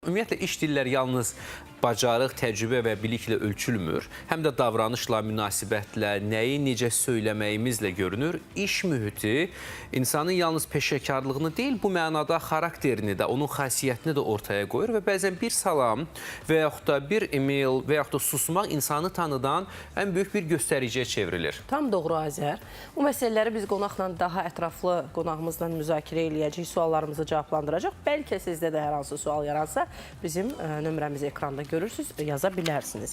ümumiyyətlə iş dilləri yalnız bacarıq, təcrübə və biliklə ölçülmür. Həm də davranışla, münasibətlə, nəyi necə söyləməyimizlə görünür. İş mühiti insanın yalnız peşəkarlığını deyil, bu mənada xarakterini də, onun xasiyyətini də ortaya qoyur və bəzən bir salam və yaxud da bir e-mail və yaxud da susmaq insanı tanıdan ən böyük bir göstəriciyə çevrilir. Tam doğru, Azər. Bu məsələləri biz qonaqla daha ətraflı qonağımızla müzakirə eləyəcək, suallarımızı cavablandıracaq. Bəlkə sizdə də hər hansı sual yaransa, bizim nömrəmizi ekranda görürsünüz, yaza bilərsiniz.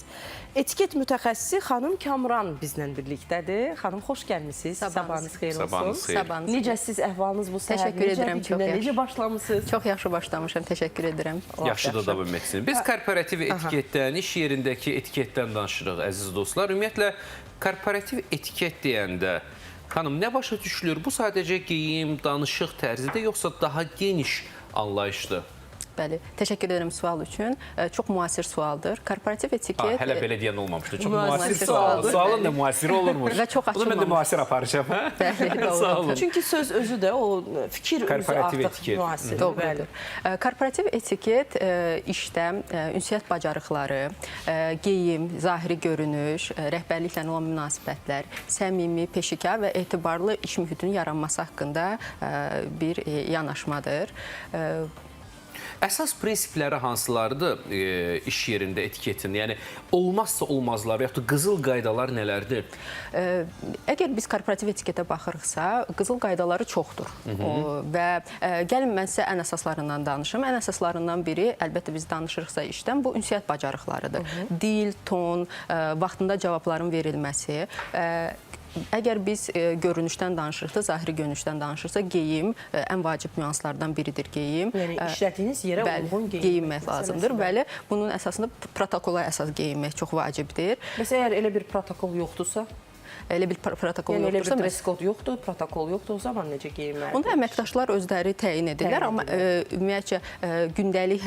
Etiket mütəxəssisi xanım Kamran bizlə birlikdədir. Xanım, xoş gəlmişsiniz. Sabahınız xeyir olsun. Sabahınız xeyir. Necə siz əhvalınız bu səhər? Təşəkkür edirəm, çox yaxşı. Necə başlamışsınız? Çox yaxşı başlamışam, təşəkkür edirəm. Yaxşı da davam etsin. Biz korporativ etiketdən, iş yerindəki etiketdən danışırıq, əziz dostlar. Ümumiyyətlə, korporativ etiket deyəndə, xanım, nə başa düşülür? Bu sadəcə geyim, danışıq tərzidir, yoxsa daha geniş anlayışdır? Bəli, təşəkkür edirəm sual üçün. Çox müasir sualdır. Korporativ etiket... Hələ belə deyən olmamışdı. Çox müasir müasir sualdır. Sualın da müasiri olurmuş. Və çox açılmamış. Bunu mən də müasir aparacağım. Bəli, Sağ olun. Çünki söz özü də, o fikir özü artıq müasir. Doğrudur. Korporativ etiket işdə ünsiyyət bacarıqları, geyim, zahiri görünüş, rəhbərliklə olan münasibətlər, səmimi, peşəkar və etibarlı iş mühitinin yaranması haqqında bir yanaşmadır. Əsas prinsipləri hansılardır iş yerində etiketin? Yəni, olmazsa olmazlar, yaxud da qızıl qaydalar nələrdir? Əgər biz korporativ etiketə baxırıqsa, qızıl qaydaları çoxdur. Və gəlin mən sizə ən əsaslarından danışım. Ən əsaslarından biri, əlbəttə biz danışırıqsa işdən, bu ünsiyyət bacarıqlarıdır. Dil, ton, vaxtında cavabların verilməsi. Əgər biz görünüşdən danışırıqsa, zahiri görünüşdən danışırsa, geyim ən vacib nüanslardan biridir geyim. Yəni, işlədiyiniz yerə uyğun geyinmək lazımdır. Bəli, bunun əsasında protokola əsas geyinmək çox vacibdir. Məsələn, əgər elə bir protokol yoxdursa, elə bir protokol yoxdursa, elə bir dress kod yoxdur, protokol yoxdur, o zaman necə geyinməlidir? Onda əməkdaşlar özləri təyin edirlər, amma ümumiyyətcə gündəlik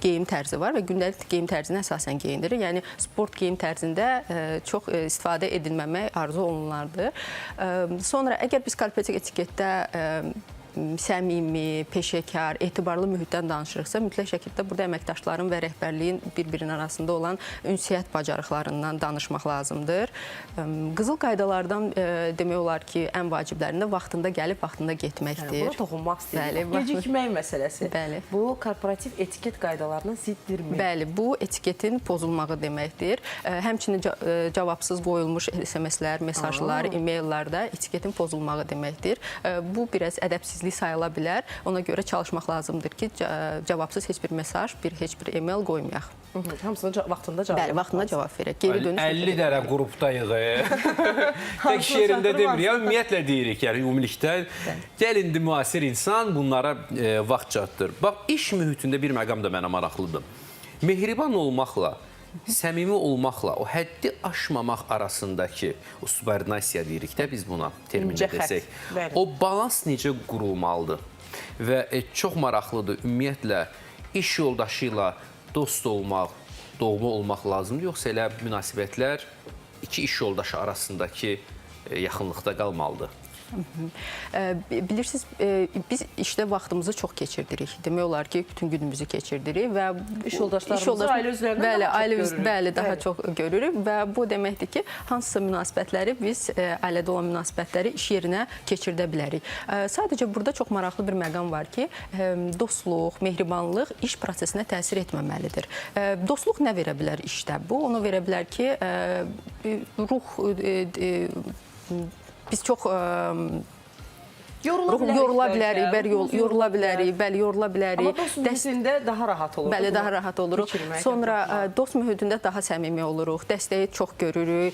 geyim tərzi var və gündəlik geyim tərzinə əsasən geyindirir. Yəni, sport geyim tərzində çox istifadə edilməmək arzu olunardı. Sonra, əgər biz korporativ etiketdə səmimi, peşəkar, etibarlı mühitdən danışırıqsa, mütləq şəkildə burada əməkdaşların və rəhbərliyin bir-birinin arasında olan ünsiyyət bacarıqlarından danışmaq lazımdır. Qızıl qaydalardan demək olar ki, ən vaciblərində vaxtında gəlib, vaxtında getməkdir. Buna toxunmaq istəyirəm. Gecikmək məsələsi. Bəli. Bu, korporativ etiket qaydalarına ziddirmi? Bəli, bu etiketin pozulmağı deməkdir. Həmçinin cavabsız qoyulmuş SMS-lər, mesajlar, e-maillarda etiketin pozulmağı deməkdir. Bu, biraz ədəbsizlik sayıla bilər. Ona görə çalışmaq lazımdır ki, cavabsız heç bir mesaj, heç bir e-mail qoymayaq. Hamısını vaxtında cavab verək. Bəli, vaxtında cavab verək. Geri dönüş. 50 dərə qrupdayıq. Tək iş yerində demirik. Ümumiyyətlə deyirik, yəni ümumilikdə. Gəlindi müasir insan bunlara vaxt çatdır. Bax, iş mühitində bir məqam da mənə maraqlıdır. Mehriban olmaqla, səmimi olmaqla, o həddi aşmamaq arasındakı, o subordinasiya deyirik də biz buna termində desək, o balans necə qurulmalıdır? Və çox maraqlıdır, ümumiyyətlə, iş yoldaşı ilə dost olmaq, doğma olmaq lazımdır, yoxsa elə münasibətlər iki iş yoldaşı arasındakı yaxınlıqda qalmalıdır? Bilirsiniz, biz işdə vaxtımızı çox keçirdirik. Demək olar ki, bütün günümüzü keçirdirik və iş yoldaşlarımızı ailə üzvlərindən daha çox görürük və bu deməkdir ki, hansısa münasibətləri biz ailədə olan münasibətləri iş yerinə keçirdə bilərik. Sadəcə burada çox maraqlı bir məqam var ki, dostluq, mehribanlıq iş prosesinə təsir etməməlidir. Dostluq nə verə bilər işdə? Bu, onu verə bilər ki, ruh biz çox yorula bilərik. Amma dost mühitində daha rahat oluruq. Bəli, daha rahat oluruq. Sonra dost mühitində daha səmimi oluruq, dəstəyi çox görürük.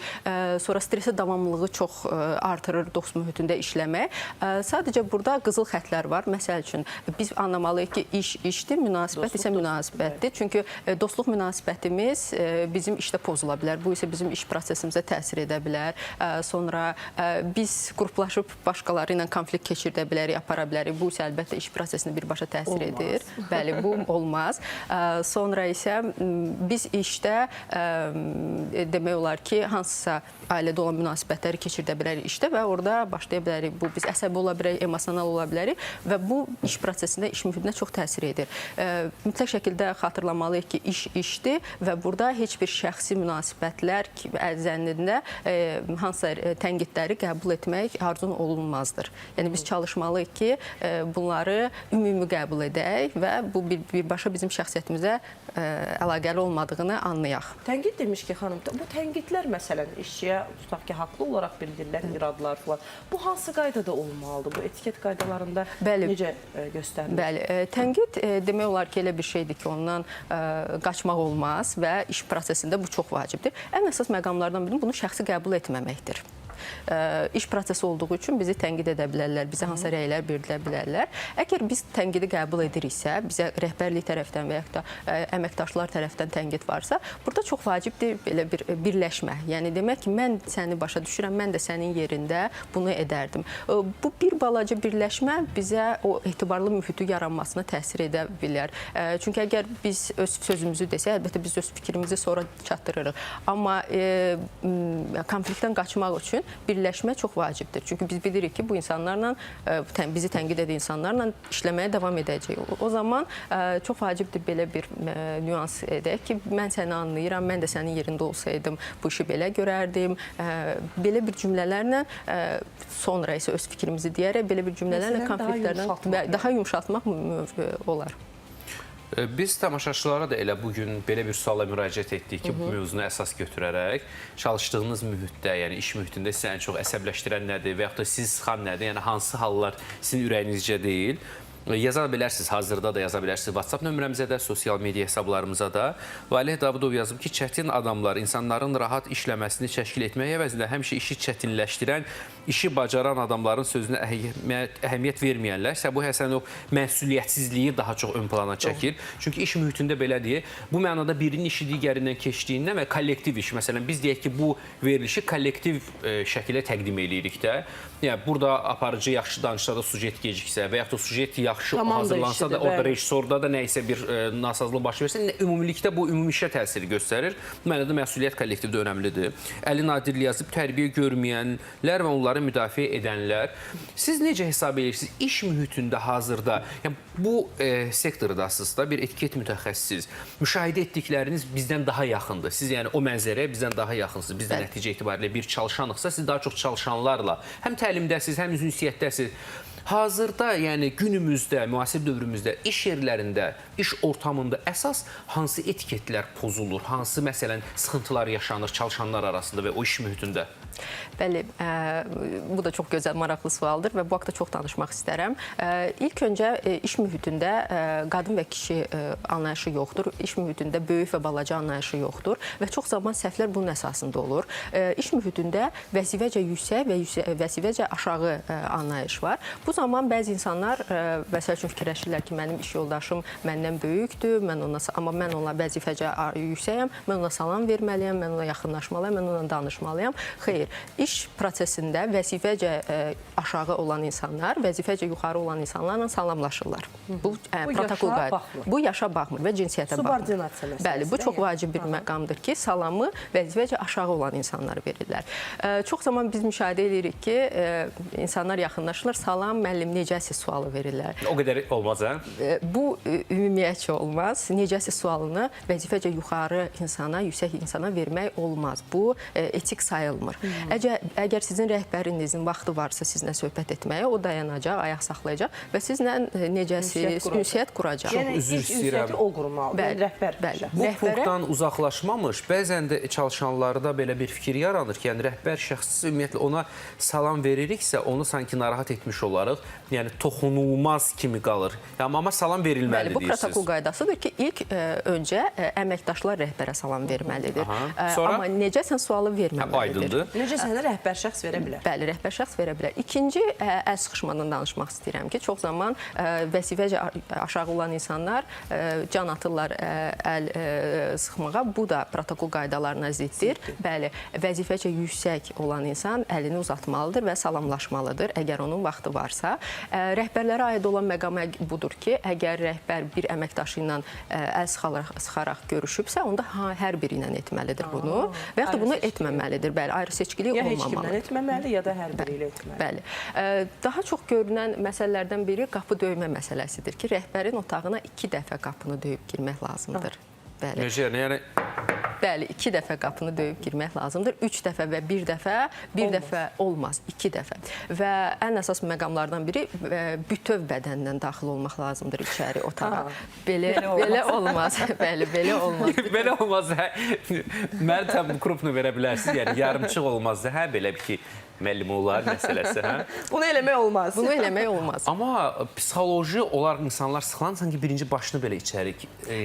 Sonra stresi davamlılığı çox artırır dost mühitində işləmək. Sadəcə burada qızıl xətlər var. Məsəl üçün, biz anlamalıyıq ki, iş işdir, münasibət isə münasibətdir. Çünki dostluq münasibətimiz bizim işdə pozula bilər. Bu isə bizim iş prosesimizə təsir edə bilər. Sonra biz qruplaşıb başqaları ilə konflikt keçirdə bilərik, apara bilərik. Bu isə əlbəttə iş prosesinə birbaşa təsir edir. Bəli, bu olmaz. Sonra isə biz işdə demək olar ki, hansısa ailədə olan münasibətləri keçirdə bilərik işdə və orada başlaya bilərik. Bu biz əsəbi ola bilərik, emosional ola bilərik və bu iş prosesində, iş mühitinə çox təsir edir. Mütləq şəkildə xatırlamalıyıq ki, iş işdir və burada heç bir şəxsi münasibətlər zənnində hansısa tənqidləri qəbul etmək arzun olunmazdır. Yəni biz çalışmalıyıq ki, bunları ümumi qəbul edək və bu birbaşa bizim şəxsiyyətimizə əlaqəli olmadığını anlayaq. Tənqid demiş ki, xanım, bu tənqidlər məsələn işçiyə tutaq ki, haqlı olaraq bildirilən iradılar falan. Bu hansı qaydada olmalıdır? Bu etiket qaydalarında necə göstərilir? Bəli, tənqid demək olar ki, elə bir şeydir ki, ondan qaçmaq olmaz və iş prosesində bu çox vacibdir. Ən əsas məqamlardan biri bunu şəxsi qəbul etməməkdir. İş prosesi olduğu üçün bizi tənqid edə bilərlər, bizə hansısa rəylər bildirə bilərlər. Əgər biz tənqidi qəbul ediriksə, bizə rəhbərlik tərəfdən və yaxud da əməkdaşlar tərəfdən tənqid varsa, burada çox vacibdir belə bir birləşmə. Yəni demək ki, mən səni başa düşürəm, mən də sənin yerində bunu edərdim. Bu bir balaca birləşmə bizə o etibarlı mühiti yaranmasına təsir edə bilər. Çünki əgər biz öz sözümüzü desək, əlbəttə biz öz fikrimizi sonra çatdırırıq. Amma konfliktdən qaçmaq üçün birləşmə çox vacibdir. Çünki biz bilirik ki, bu insanlarla, bizi tənqid edən insanlarla işləməyə davam edəcəyik. O zaman çox vacibdir belə bir nüans edək ki, mən səni anlayıram, mən də sənin yerində olsaydım, bu işi belə görərdim. Belə bir cümlələrlə, sonra isə öz fikrimizi deyərək, belə bir cümlələrlə konfliktlərdən daha yumşaltmaq olar. Biz tamaşaçılara da elə bugün belə bir suala müraciət etdik ki, bu mövzunu əsas götürərək çalışdığınız mühitdə, yəni iş mühitində sizi ən çox əsəbləşdirən nədir və yaxud da siz sıxan nədir, yəni hansı hallar sizin ürəyinizcə deyil. Yaza bilərsiniz, hazırda da yaza bilərsiniz WhatsApp nömrəmizə də, sosial media hesablarımıza da. Valeh Davudov yazıb ki, çətin adamlar insanların rahat işləməsini təşkil etmək əvəzində həmişə işi çətinləşdirən, işi bacaran adamların sözünə əhəmiyyət verməyənlər isə bu həsən o məsuliyyətsizliyi daha çox ön plana çəkir. Çünki iş mühitində belədir. Bu mənada birinin işi digərindən keçdiyindən və kollektiv iş, məsələn, biz deyək ki, bu verilişi kollektiv şəkilə təqdim edirik də. Yəni, burada aparıcı yaxşı danışsa da sujet geciksə və yaxud da sujet yaxşı hazırlansa da, orada rejissorda da nə isə bir nasazlıq baş versə, ümumilikdə bu ümumi işə təsir göstərir. Mənada məsuliyyət kollektivdə önəmlidir. Əli Nadirli yazıb, tərbiyə görməyənlər və onları müdafiə edənlər. Siz necə hesab edirsiniz? İş mühitində hazırda, yəni bu sektordasınız da, bir etiket mütəxəssisiz. Müşahidə etdikləriniz bizdən daha yaxındır. Siz yəni o mənzərəyə bizdən daha yaxınsınız. Biz də nəticə etibarilə bir çalışanıqsa, siz daha çox çalışanlarla həm təlimdəsiz, həm ünsiyyətdəsiz. Hazırda, yəni günümüzdə, müasir dövrümüzdə, iş yerlərində, iş ortamında əsas hansı etiketlər pozulur, hansı məsələn sıxıntılar yaşanır çalışanlar arasında və o iş mühitində? Bəli, bu da çox gözəl, maraqlı sualdır və bu haqda çox danışmaq istərəm. İlk öncə iş mühitində qadın və kişi anlayışı yoxdur. İş mühitində böyük və balaca anlayışı yoxdur və çox zaman səhvlər bunun əsasında olur. İş mühitində vəzifəcə yüksək və vəzifəcə aşağı anlayış var. Bu zaman bəzi insanlar məsəl üçün fikirləşirlər ki, mənim iş yoldaşım məndən böyükdür, amma mən ona vəzifəcə yüksəyəm, mən ona salam verməliyəm, mən ona yaxınlaşmalıyam, mən ona danışmalıyam. Xeyr, iş prosesində vəzifəcə aşağı olan insanlar, vəzifəcə yuxarı olan insanlarla salamlaşırlar. Bu protokol qaydadır. Bu yaşa baxmır və cinsiyyətə baxmır. Subordinasiya məsələsi. Bəli, bu çox vacib bir məqamdır ki, salamı vəzifəcə aşağı olan insanlar verirlər. Çox zaman biz müşahidə edirik ki, insanlar yaxınlaşırlar, salam, müəllim, necəsiz sualı verirlər. O qədər olmaz, hə? Bu ümumiyyətcə olmaz. Necəsiz sualını vəzifəcə yuxarı insana, yüksək insana vermək olmaz. Bu etik sayılmır. Əgər sizin rəhbərinizin vaxtı varsa sizinlə söhbət etməyə, o dayanacaq, ayaq saxlayacaq və sizlə necəsiz, ünsiyyət quracaq. Yəni, iş ünsiyyəti o qurmalıdır, rəhbər. Bu punktdan uzaqlaşmamış, bəzən də çalışanlarda belə bir fikir yaranır ki, yəni rəhbər şəxsi ümumiyyətlə ona salam veririksə, onu sanki narahat etmiş olarıq, yəni toxunulmaz kimi qalır. Amma salam verilməli deyirsiniz. Bu protokol qaydasıdır ki, ilk öncə əməkdaşlar rəhbərə salam verməlidir. Sonra? Amma necəsən sualı verməməlidir. Aydındır. Necə sənə rəhbər şəxs verə bilər? Bəli, rəhbər şəxs verə bilər. İkinci, əl sıxışmadan danışmaq istəyirəm ki, çox zaman vəzifəcə aşağı olan insanlar can atırlar əl sıxmağa. Bu da protokol qaydalarına ziddir. Bəli, vəzifəcə yüksək olan insan əlini uzatmalıdır və salamlaşmalıdır, əgər onun vaxtı varsa. Rəhbərlərə aid olan məqam budur ki, əgər rəhbər bir əməkdaşı ilə əl sıxaraq görüşübsə, onda hər biri ilə etməlidir bunu və yaxud da bunu etməməlidir. Bəli, ayrı seçkilik olmamalı. Ya heç kimlə etməməli, ya da hər biri ilə etməli. Bəli. Daha çox görünən məsələlərdən biri qapı döymə məsələsidir ki, rəhbərin otağına 2 dəfə qapını döyüb girmək lazımdır. Bəli. Necə, yəni? Bəli, 2 dəfə qapını döyüb girmək lazımdır. 3 dəfə və 1 dəfə olmaz, 2 dəfə. Və ən əsas məqamlardan biri bütöv bədəndən daxil olmaq lazımdır içəri otağa. Belə olmaz. Bəli, belə olmaz. Belə olmaz. Mənə tam krupnu verə bilərsiniz. Yəni yarımçıq olmaz. Hə, belə bir ki, müəllim olar məsələsi, hə? Bunu eləmək olmaz. Bunu eləmək olmaz. Amma psixoloji olaraq insanlar sıxılan sanki birinci başını belə içəri.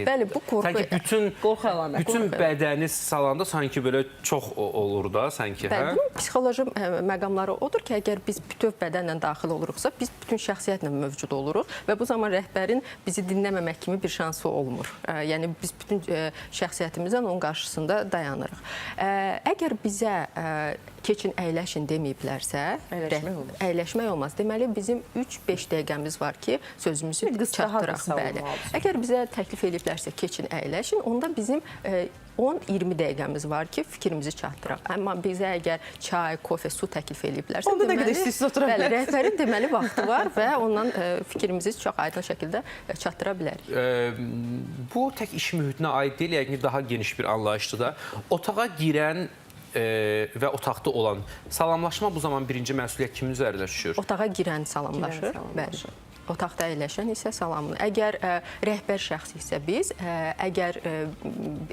Bəli, bu qorxu. Sanki qorxu əlaməti. Bütün bədəni salanda sanki belə çox olur da, sanki, hə? Bəli, bunun psixoloji məqamları odur ki, əgər biz bütöv bədənlə daxil oluruqsa, biz bütün şəxsiyyətlə mövcud oluruq və bu zaman rəhbərin bizi dinləməmək kimi bir şansı olmur. Yəni, biz bütün şəxsiyyətimizlə onun qarşısında dayanırıq. Əgər bizə keçin, əyləşin deməyiblərsə, əyləşmək olmaz. Deməli, bizim 3-5 dəqiqəmiz var ki, sözümüzü çatdıraq. Bəli. Əgər bizə təklif ediblərsə, keçin, əyləşin, onda bizim 10-20 dəqiqəmiz var ki, fikrimizi çatdıraq. Amma bizə əgər çay, kofe, su təklif ediblərsə, onda nə qədər istəyirsiniz otura bilərsiniz. Bəli, rəhbərin deməli vaxtı var və ondan fikrimizi çox aydın şəkildə çatdıra bilərik. Bu tək iş mühitinə aid deyil, yəni daha geniş bir anlayışdır da. Otağa girən və otaqda olan salamlaşma bu zaman birinci məsuliyyət kimin üzərində düşür? Otağa girən salamlaşır. Bəli. Otaqda əyləşən isə salamını. Əgər rəhbər şəxs isə biz, əgər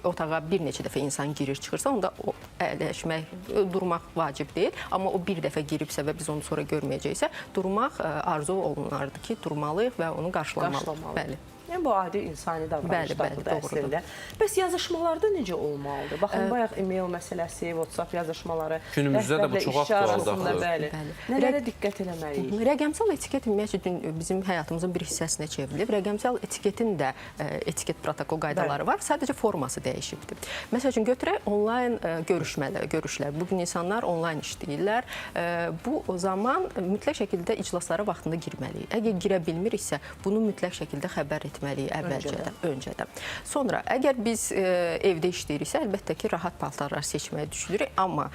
otağa bir neçə dəfə insan girir, çıxırsa, onda o əyləşmək, durmaq vacib deyil. Amma o bir dəfə giribsə və biz onu sonra görməyəcəksə, durmaq arzu olunardı ki, durmalıyıq və onu qarşılamalıyıq. Bəli. Yəni, bu adi insani davranışlardır əslində. Bəs yazışmalarda necə olmalıdır? Baxın, bayaq e-mail məsələsi, WhatsApp yazışmaları, günümüzdə də bu çox aktualdır. Nələrə diqqət eləməliyik? Rəqəmsal etiket ümumiyyətlə bizim həyatımızın bir hissəsinə çevrilib. Rəqəmsal etiketin də etiket protokol qaydaları var. Sadəcə forması dəyişibdir. Məsəl üçün, götürək onlayn görüşlər. Bugün insanlar onlayn işləyirlər. Bu zaman mütləq şəkildə iclaslara vaxtında girməliyik. Əgər girə bilmiriksə, bunu mütləq şəkildə xəbər etməliyik öncədən. Sonra, əgər biz evdə işləyiriksə, əlbəttə ki, rahat paltarlar seçməyə düşünürük. Amma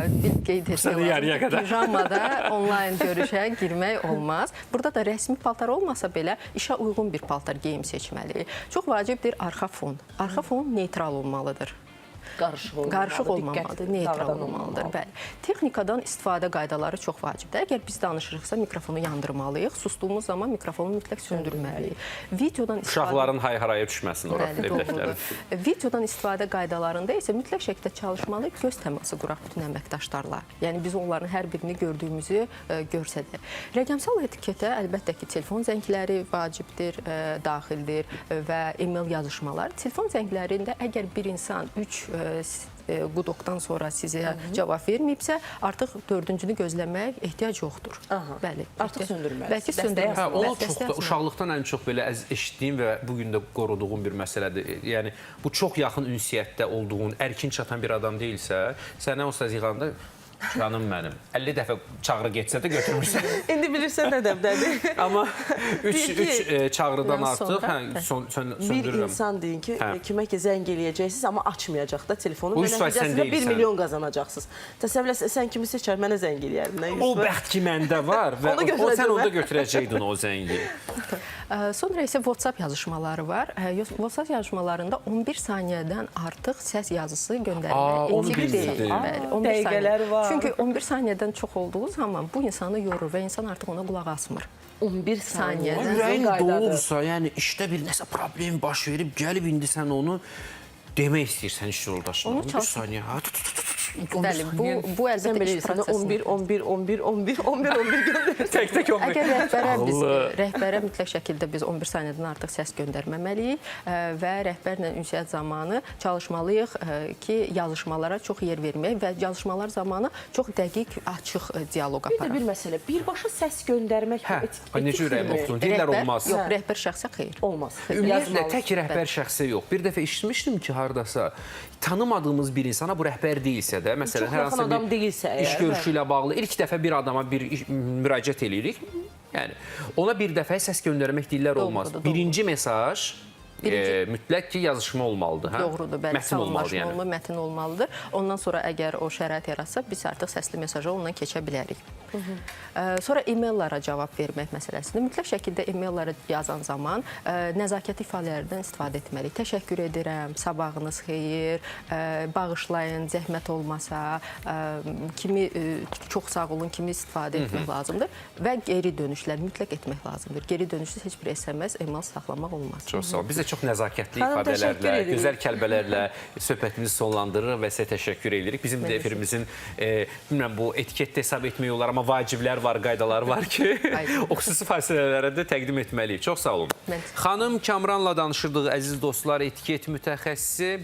bir qeyd etmək pijamada onlayn görüşə girmək olmaz. Burada da rəsmi paltar olmasa belə işə uyğun bir paltar geyim seçməliyik. Çox vacibdir arxa fon. Arxa fon neytral olmalıdır. Qarışıq olmamalıdır, neytral olmalıdır. Bəli. Texnikadan istifadə qaydaları çox vacibdir. Əgər biz danışırıqsa, mikrofonu yandırmalıyıq. Sustuğumuz zaman mikrofonu mütləq söndürməliyik. Uşaqların hay-haraya düşməsin orada. Videodan istifadə qaydalarında isə mütləq şəkildə çalışmalıyıq, göz təması quraq bütün əməkdaşlarla. Yəni, biz onların hər birini gördüyümüzü görsədik. Rəqəmsal etiketə əlbəttə ki, telefon zəngləri vacibdir, daxildir və e-mail yazışmalar. Telefon zənglərində əgər bir insan 3 qudoqdan sonra sizə cavab verməyibsə, artıq 4-cünü gözləmək ehtiyac yoxdur. Bəli. Artıq söndürməlidir. Bəlkə söndürməlidir. Onu çox da uşaqlıqdan ən çox belə eşitdiyim və bugün də qoruduğum bir məsələdir. Yəni, bu çox yaxın ünsiyyətdə olduğun, ərkin çatan bir adam deyilsə, sənə o söz yığanda canım mənim. 50 dəfə çağrı getsə də götürmürsən. İndi bilirsən nə dəbdədir. Amma 3 çağrıdan artıq söndürürəm. Bir insan deyin ki, kimə ki zəng eləyəcəksiniz, amma açmayacaq da telefonu. Bu 100% 1 milyon qazanacaqsınız. Təsəvvür et, sən kimi seçər, mənə zəng eləyərdin. O bəxt ki, məndə var və sən onda götürəcəkdin o zəngi. Sonra isə WhatsApp yazışmaları var. WhatsApp yazışmalarında 11 saniyədən artıq səs yazısı göndərilmək etik deyil. 11 dəqiqələri var. Çünki 11 saniyədən çox olduğu zaman bu insanı yorur və insan artıq ona qulaq asmır. 11 saniyədən ürəyin dolursa, yəni işdə bir nəsə problem baş verib, gəlib indi sən onu demək istəyirsən iş yoldaşına. 11 saniyə. Bəli, bu Sən əlbəttə belə iş sənə prosesində. 11 göndərirsən. Tək 11. Əgər rəhbərə mütləq şəkildə biz 11 saniyədən artıq səs göndərməməliyik və rəhbərlə ünsiyyət zamanı çalışmalıyıq ki, yazışmalara çox yer verməyək və yazışmalar zamanı çox dəqiq, açıq dialoq Bir də aparaq. bir məsələ, birbaşa səs göndərmək Hə, necə ürəyim oxudun? Deyirlər olmaz. Yox, rəhbər şəxsə xeyr. olmaz. Ümumiyyətlə, tək rəhbər şəxsə yox. Bir dəfə eşitmişdim ki, hardasa tanımadığımız bir insana bu rəhbər deyilsə də, məsələn, Çox hər yaxın hansı adam bir deyilsə iş əgər, görüşü ilə bağlı ilk dəfə bir adama müraciət eləyirik. Yəni, ona bir dəfə səs göndərmək deyirlər olmaz. Doğrudur, Birinci mesaj mütləq ki, yazışma olmalıdır. Hə? Doğrudur, bəli, Mətn olmalıdır yəni. mətn olmalıdır. Ondan sonra əgər o şərait yaratsa, biz artıq səsli mesaja ondan keçə bilərik. Sonra e-maillara cavab vermək məsələsində mütləq şəkildə e-maillara yazan zaman nəzakət ifadələrindən istifadə etməliyik. Təşəkkür edirəm, sabahınız xeyir, bağışlayın, zəhmət olmasa, kimi çox sağ olun, kimi istifadə etmək lazımdır və geri dönüşlər mütləq etmək lazımdır. Geri dönüşsüz heç bir SMS, email saxlamaq olmaz. Çox sağ ol. Biz də çox nəzakətli Xanım, təşəkkür ifadələrlə, edirik. gözəl kəlbələrlə söhbətimizi sonlandırırıq və sizə təşəkkür edirik. Bizim də efirimizin, bilmirəm, bu etiketdə hesab etmək olar, amma vaciblər var, qaydalar var ki, o xüsusi fasilələrə də təqdim etməliyik. Çox sağ olun. Xanım Kamranla danışırdıq, əziz dostlar, etiket mütəxəssisi.